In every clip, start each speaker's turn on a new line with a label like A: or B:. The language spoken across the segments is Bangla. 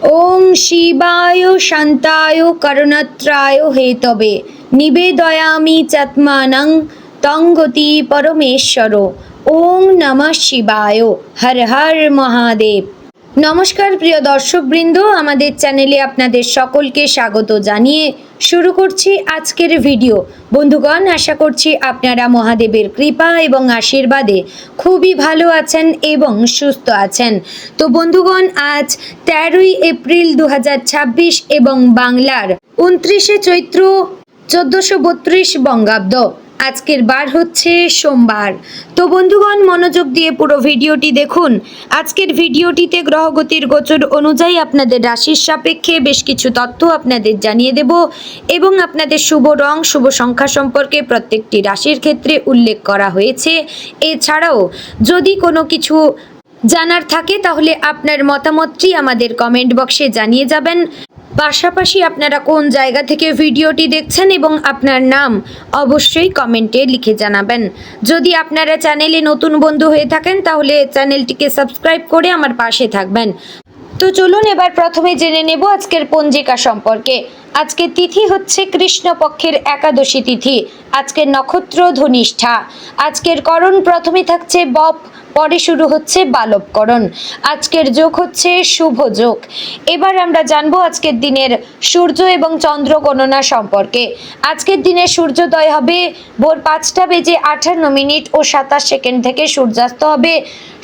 A: ওং শিবায় শান্তায় করুণাত্রায় হেতবে নিবেদয়ামি চাত্মানং তং গতি পরমেশ্বর। ওং নমঃ শিবায়। হর হর মহাদেব। নমস্কার প্রিয় দর্শকবৃন্দ, আমাদের চ্যানেলে আপনাদের সকলকে স্বাগত জানিয়ে শুরু করছি আজকের ভিডিও। বন্ধুগণ, আশা করছি আপনারা মহাদেবের কৃপা এবং আশীর্বাদে খুবই ভালো আছেন এবং সুস্থ আছেন। তো বন্ধুগণ, আজ 13ই এপ্রিল 2026 এবং বাংলার 29শে চৈত্র 1432 বঙ্গাব্দ। আজকের বার হচ্ছে সোমবার। তো বন্ধুগণ, মনোযোগ দিয়ে পুরো ভিডিওটি দেখুন। আজকের ভিডিওটিতে গ্রহগতির গোচর অনুযায়ী আপনাদের রাশির সাপেক্ষে বেশ কিছু তথ্য আপনাদের জানিয়ে দেব এবং আপনাদের শুভ রং শুভ সংখ্যা সম্পর্কে প্রত্যেকটি রাশির ক্ষেত্রে উল্লেখ করা হয়েছে। এছাড়াও যদি কোনো কিছু জানার থাকে তাহলে আপনার মতামতটি আমাদের কমেন্ট বক্সে জানিয়ে যাবেন। পাশাপাশি আপনারা কোন জায়গা থেকে ভিডিওটি দেখছেন এবং আপনার নাম অবশ্যই কমেন্টে লিখে জানাবেন। যদি আপনারা চ্যানেলে নতুন বন্ধু হয়ে থাকেন তাহলে চ্যানেলটিকে সাবস্ক্রাইব করে আমার পাশে থাকবেন। তো চলুন এবার প্রথমে জেনে নেব আজকের পঞ্জিকা সম্পর্কে। আজকের তিথি হচ্ছে কৃষ্ণপক্ষের একাদশী তিথি। আজকের নক্ষত্র ধনিষ্ঠা। আজকের করণ প্রথমে থাকছে বপ, পরে শুরু হচ্ছে বালবকরণ। আজকের যোগ হচ্ছে শুভ যোগ। এবার আমরা জানবো আজকের দিনের সূর্য এবং চন্দ্র গণনা সম্পর্কে। আজকের দিনে সূর্যোদয় হবে ভোর 5:58 ও 27 থেকে সূর্যাস্ত হবে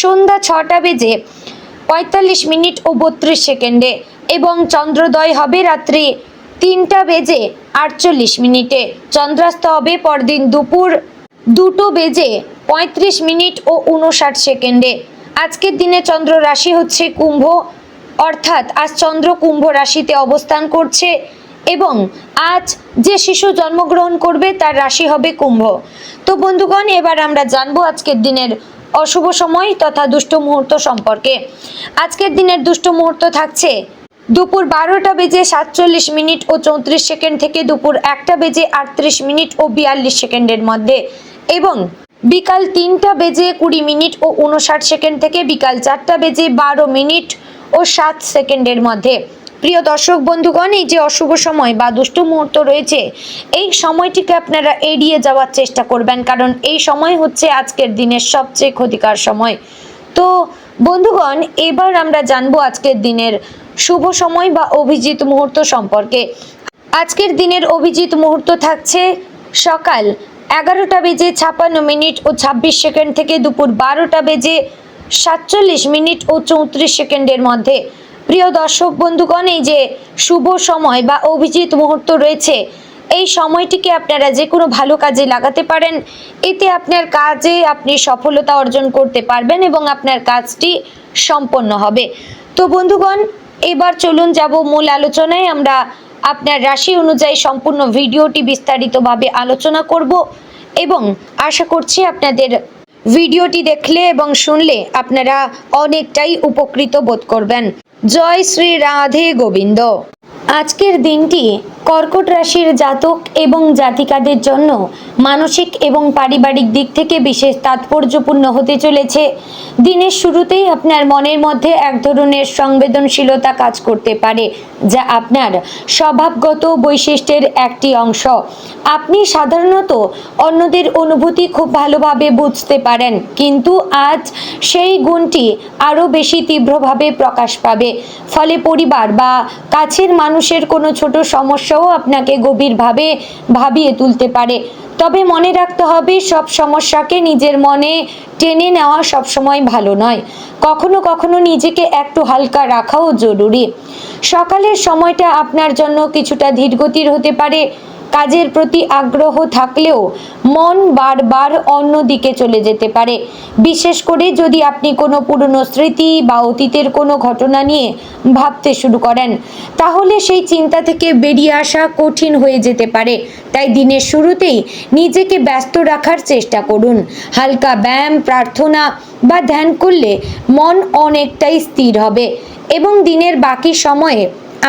A: সন্ধ্যা 6:45 ও 32 এবং চন্দ্রোদয় হবে রাত্রি 3:48। চন্দ্রাস্ত হবে পরদিন দুপুর 2:35 ও 59। আজকের দিনে চন্দ্র রাশি হচ্ছে কুম্ভ, অর্থাৎ আজ চন্দ্র কুম্ভ রাশিতে অবস্থান করছে এবং আজ যে শিশু জন্মগ্রহণ করবে তার রাশি হবে কুম্ভ। তো বন্ধুগণ, এবার আমরা জানবো আজকের দিনের অশুভ সময় তথা দুষ্ট মুহূর্ত সম্পর্কে। আজকের দিনের দুষ্ট মুহূর্ত থাকছে দুপুর 12:47 ও 34 থেকে দুপুর 1:38 ও 42 মধ্যে এবং বিকাল 3:20 ও 59 থেকে বিকাল 4:12 ও 7 মধ্যে। প্রিয় দর্শক বন্ধুগণ, এই যে অশুভ সময় বা দুষ্ট মুহূর্ত রয়েছে, এই সময়টিকে আপনারা এড়িয়ে যাওয়ার চেষ্টা করবেন, কারণ এই সময় হচ্ছে আজকের দিনের সবচেয়ে ক্ষতিকর সময়। তো বন্ধুগণ, এবার আমরা জানবো আজকের দিনের শুভ সময় বা অভিজিৎ মুহূর্ত সম্পর্কে। আজকের দিনের অভিজিৎ মুহূর্ত থাকছে সকাল 11:56 ও 26 থেকে দুপুর 12:47 ও 34 মধ্যে। প্রিয় দর্শক বন্ধুগণ, এই যে শুভ সময় বা অভিজিৎ মুহূর্ত রয়েছে, এই সময়টিকে আপনারা যে কোনো ভালো কাজে লাগাতে পারেন। এতে আপনার কাজে আপনি সফলতা অর্জন করতে পারবেন এবং আপনার কাজটি সম্পন্ন হবে। তো বন্ধুগণ, এবার চলুন যাব মূল আলোচনায়। আমরা আপনার রাশি অনুযায়ী সম্পূর্ণ ভিডিওটি বিস্তারিতভাবে আলোচনা করব এবং আশা করছি আপনাদের ভিডিওটি দেখলে এবং শুনলে আপনারা অনেকটাই উপকৃত বোধ করবেন। জয় শ্রী রাধে গোবিন্দ। আজকের দিনটি কর্কট রাশির জাতক এবং জাতিকাদের জন্য মানসিক এবং পারিবারিক দিক থেকে বিশেষ তাৎপর্যপূর্ণ হতে চলেছে। দিনের শুরুতেই আপনার মনের মধ্যে এক ধরনের সংবেদনশীলতা কাজ করতে পারে, যা আপনার স্বভাবগত বৈশিষ্ট্যের একটি অংশ। আপনি সাধারণত অন্যদের অনুভূতি খুব ভালোভাবে বুঝতে পারেন, কিন্তু আজ সেই গুণটি আরও বেশি তীব্রভাবে প্রকাশ পাবে। ফলে পরিবার বা কাছের মানুষের কোনো ছোট সমস্যাও আপনাকে গভীরভাবে ভাবিয়ে তুলতে পারে। তবে মনে রাখতে হবে, সব সমস্যাকে নিজের মনে টেনে নেওয়া সবসময় ভালো নয়। কখনো কখনো নিজেকে একটু হালকা রাখাও জরুরি। সকালের সময়টা আপনার জন্য কিছুটা ধীরগতির হতে পারে। কাজের প্রতি আগ্রহ থাকলেও মন বারবার অন্য দিকে চলে যেতে পারে। বিশেষ করে যদি আপনি কোনো পুরনো স্মৃতি বা অতীতের কোনো ঘটনা নিয়ে ভাবতে শুরু করেন, তাহলে সেই চিন্তা থেকে বেরিয়ে আসা কঠিন হয়ে যেতে পারে। তাই দিনের শুরুতেই নিজেকে ব্যস্ত রাখার চেষ্টা করুন। হালকা ব্যায়াম, প্রার্থনা বা ধ্যান করলে মন অনেকটাই স্থির হবে এবং দিনের বাকি সময়ে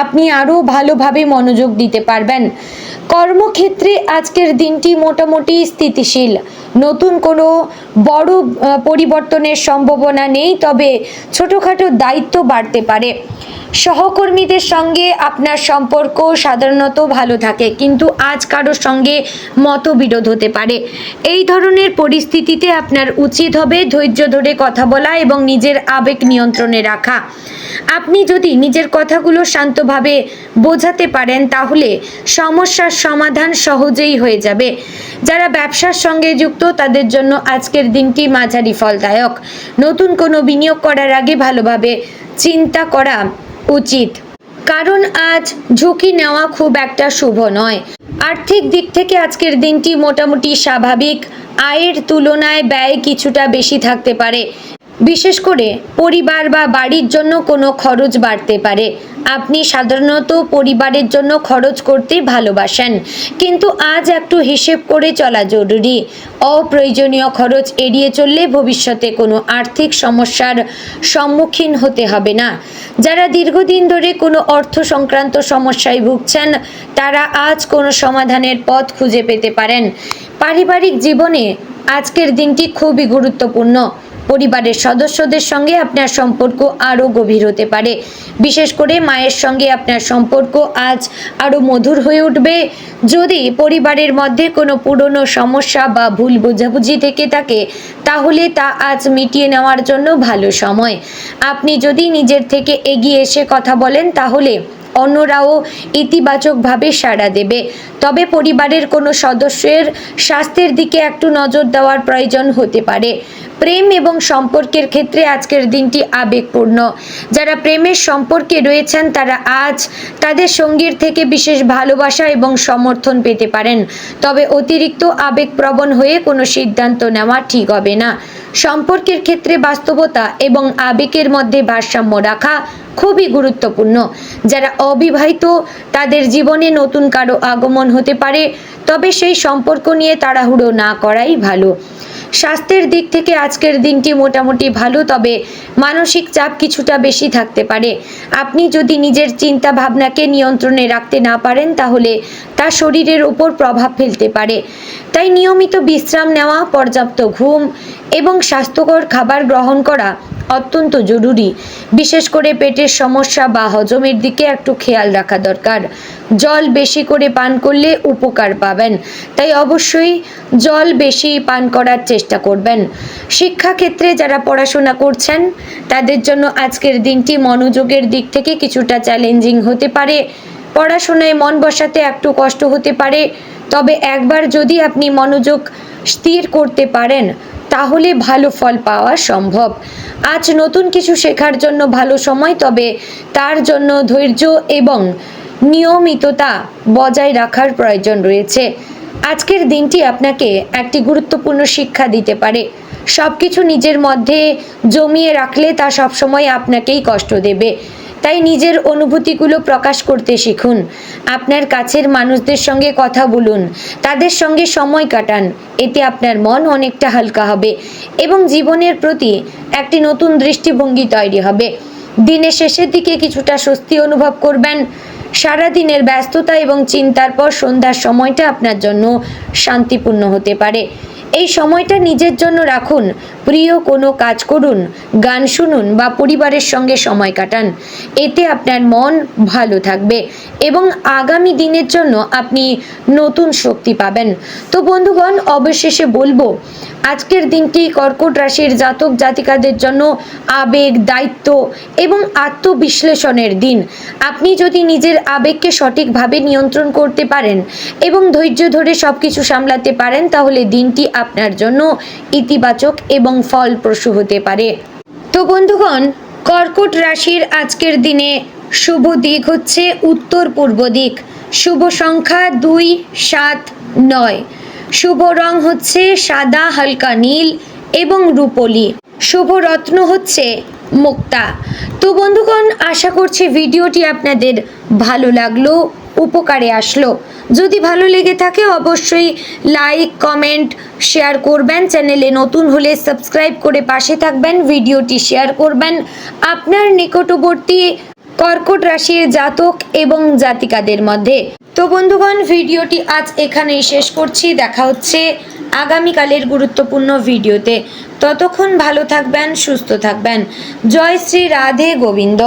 A: আপনি আরও ভালোভাবে মনোযোগ দিতে পারবেন। কর্মক্ষেত্রে আজকের দিনটি মোটামুটি স্থিতিশীল। নতুন কোনো বড় পরিবর্তনের সম্ভাবনা নেই, তবে ছোটোখাটো দায়িত্ব বাড়তে পারে। সহকর্মীদের সঙ্গে আপনার সম্পর্ক সাধারণত ভালো থাকে, কিন্তু আজ কারোর সঙ্গে মতবিরোধ হতে পারে। এই ধরনের পরিস্থিতিতে আপনার উচিত হবে ধৈর্য ধরে কথা বলা এবং নিজের আবেগ নিয়ন্ত্রণে রাখা। আপনি যদি নিজের কথাগুলো শান্তভাবে বোঝাতে পারেন তাহলে সমস্যার সমাধান সহজেই হয়ে যাবে। যারা ব্যবসার সঙ্গে যুক্ত তাদের জন্য আজকের দিনটি মাঝারি ফলদায়ক। নতুন কোনো বিনিয়োগ করার আগে ভালোভাবে চিন্তা করা উচিত, কারণ আজ ঝুঁকি নেওয়া খুব একটা শুভ নয়। আর্থিক দিক থেকে আজকের দিনটি মোটামুটি স্বাভাবিক। আয়ের তুলনায় ব্যয় কিছুটা বেশি থাকতে পারে, বিশেষ করে পরিবার বা বাড়ির জন্য কোনো খরচ বাড়তে পারে। আপনি সাধারণত পরিবারের জন্য খরচ করতে ভালোবাসেন, কিন্তু আজ একটু হিসেব করে চলা জরুরি। অপ্রয়োজনীয় খরচ এড়িয়ে চললে ভবিষ্যতে কোনো আর্থিক সমস্যার সম্মুখীন হতে হবে না। যারা দীর্ঘদিন ধরে কোনো অর্থ সংক্রান্ত সমস্যায় ভুগছেন তারা আজ কোনো সমাধানের পথ খুঁজে পেতে পারেন। পারিবারিক জীবনে আজকের দিনটি খুবই গুরুত্বপূর্ণ। পরিবারের সদস্যদের সঙ্গে আপনার সম্পর্ক আরও গভীর হতে পারে। বিশেষ করে মায়ের সঙ্গে আপনার সম্পর্ক আজ আরও মধুর হয়ে উঠবে। যদি পরিবারের মধ্যে কোনো পুরনো সমস্যা বা ভুল বোঝাবুঝি থেকে থাকে তাহলে তা আজ মিটিয়ে নেওয়ার জন্য ভালো সময়। আপনি যদি নিজের থেকে এগিয়ে এসে কথা বলেন তাহলে অন্যরাও ইতিবাচকভাবে সাড়া দেবে। তবে পরিবারের কোনো সদস্যের স্বাস্থ্যের দিকে একটু নজর দেওয়ার প্রয়োজন হতে পারে। প্রেম এবং সম্পর্কের ক্ষেত্রে আজকের দিনটি আবেগপূর্ণ। যারা প্রেমের সম্পর্কে রয়েছেন তারা আজ তাদের সঙ্গীর থেকে বিশেষ ভালোবাসা এবং সমর্থন পেতে পারেন। তবে অতিরিক্ত আবেগপ্রবণ হয়ে কোনো সিদ্ধান্ত নেওয়া ঠিক হবে না। সম্পর্কের ক্ষেত্রে বাস্তবতা এবং আবেগের মধ্যে ভারসাম্য রাখা খুবই গুরুত্বপূর্ণ। যারা অবিবাহিত তাদের জীবনে নতুন কারো আগমন হতে পারে, তবে সেই সম্পর্ক নিয়ে তাড়াহুড়ো না করাই ভালো। স্বাস্থ্যের দিক থেকে আজকের দিনটি মোটামুটি ভালো, তবে মানসিক চাপ কিছুটা বেশি থাকতে পারে। আপনি যদি নিজের চিন্তা ভাবনাকে নিয়ন্ত্রণে রাখতে না পারেন তাহলে তা শরীরের উপর প্রভাব ফেলতে পারে। তাই নিয়মিত বিশ্রাম নেওয়া, পর্যাপ্ত ঘুম এবং স্বাস্থ্যকর খাবার গ্রহণ করা অত্যন্ত জরুরি। বিশেষ করে পেটের সমস্যা বা হজমের দিকে একটু খেয়াল রাখা দরকার। জল বেশি করে পান করলে উপকার পাবেন, তাই অবশ্যই জল বেশি পান করার চেষ্টা করবেন। শিক্ষাক্ষেত্রে যারা পড়াশোনা করছেন তাদের জন্য আজকের দিনটি মনোযোগের দিক থেকে কিছুটা চ্যালেঞ্জিং হতে পারে। পড়াশোনায় মন বসাতে একটু কষ্ট হতে পারে, তবে একবার যদি আপনি মনোযোগ স্থির করতে পারেন তাহলে ভালো ফল পাওয়া সম্ভব। আজ নতুন কিছু শেখার জন্য ভালো সময়, তবে তার জন্য ধৈর্য এবং নিয়মিততা বজায় রাখার প্রয়োজন রয়েছে। আজকের দিনটি আপনাকে একটি গুরুত্বপূর্ণ শিক্ষা দিতে পারে। সব কিছু নিজের মধ্যে জমিয়ে রাখলে তা সবসময় আপনাকেই কষ্ট দেবে। তাই নিজের অনুভূতিগুলো প্রকাশ করতে শিখুন। আপনার কাছের মানুষদের সঙ্গে কথা বলুন, তাদের সঙ্গে সময় কাটান। এতে আপনার মন অনেকটা হালকা হবে এবং জীবনের প্রতি একটি নতুন দৃষ্টিভঙ্গি তৈরি হবে। দিনের শেষের দিকে কিছুটা স্বস্তি অনুভব করবেন। সারাদিনের ব্যস্ততা এবং চিন্তার পর সন্ধ্যার সময়টা আপনার জন্য শান্তিপূর্ণ হতে পারে। এই সময়টা নিজের জন্য রাখুন, প্রিয় কোনো কাজ করুন, গান শুনুন বা পরিবারের সঙ্গে সময় কাটান। এতে আপনার মন ভালো থাকবে এবং আগামী দিনের জন্য আপনি নতুন শক্তি পাবেন। তো বন্ধুগণ, অবশেষে বলবো আজকের দিনটি কর্কট রাশির জাতক জাতিকাদের জন্য আবেগ, দায়িত্ব এবং আত্মবিশ্লেষণের দিন। আপনি যদি নিজের আবেগকে সঠিকভাবে নিয়ন্ত্রণ করতে পারেন এবং ধৈর্য ধরে সব কিছু সামলাতে পারেন তাহলে দিনটি আপনার জন্য ইতিবাচক এবং ফলপ্রসূ হতে পারে। তো বন্ধুগণ, কর্কট রাশির আজকের দিনে শুভ দিক হচ্ছে উত্তর পূর্ব দিক। শুভ সংখ্যা 2, 7, 9। শুভ রং হচ্ছে সাদা, হালকা নীল এবং রূপোলি। শুভ রত্ন হচ্ছে মুক্তা। তো বন্ধুগণ, আশা করছি ভিডিওটি আপনাদের ভালো লাগলো, উপকারে আসলো। যদি ভালো লেগে থাকে অবশ্যই লাইক, কমেন্ট, শেয়ার করবেন। চ্যানেলে নতুন হলে সাবস্ক্রাইব করে পাশে থাকবেন। ভিডিওটি শেয়ার করবেন আপনার নিকটবর্তী কর্কট রাশির জাতক এবং জাতিকাদের মধ্যে। তো বন্ধুগণ, ভিডিওটি আজ এখানেই শেষ করছি। দেখা হচ্ছে আগামীকালের গুরুত্বপূর্ণ ভিডিওতে। ততক্ষণ ভালো থাকবেন, সুস্থ থাকবেন। জয় শ্রী রাধে গোবিন্দ।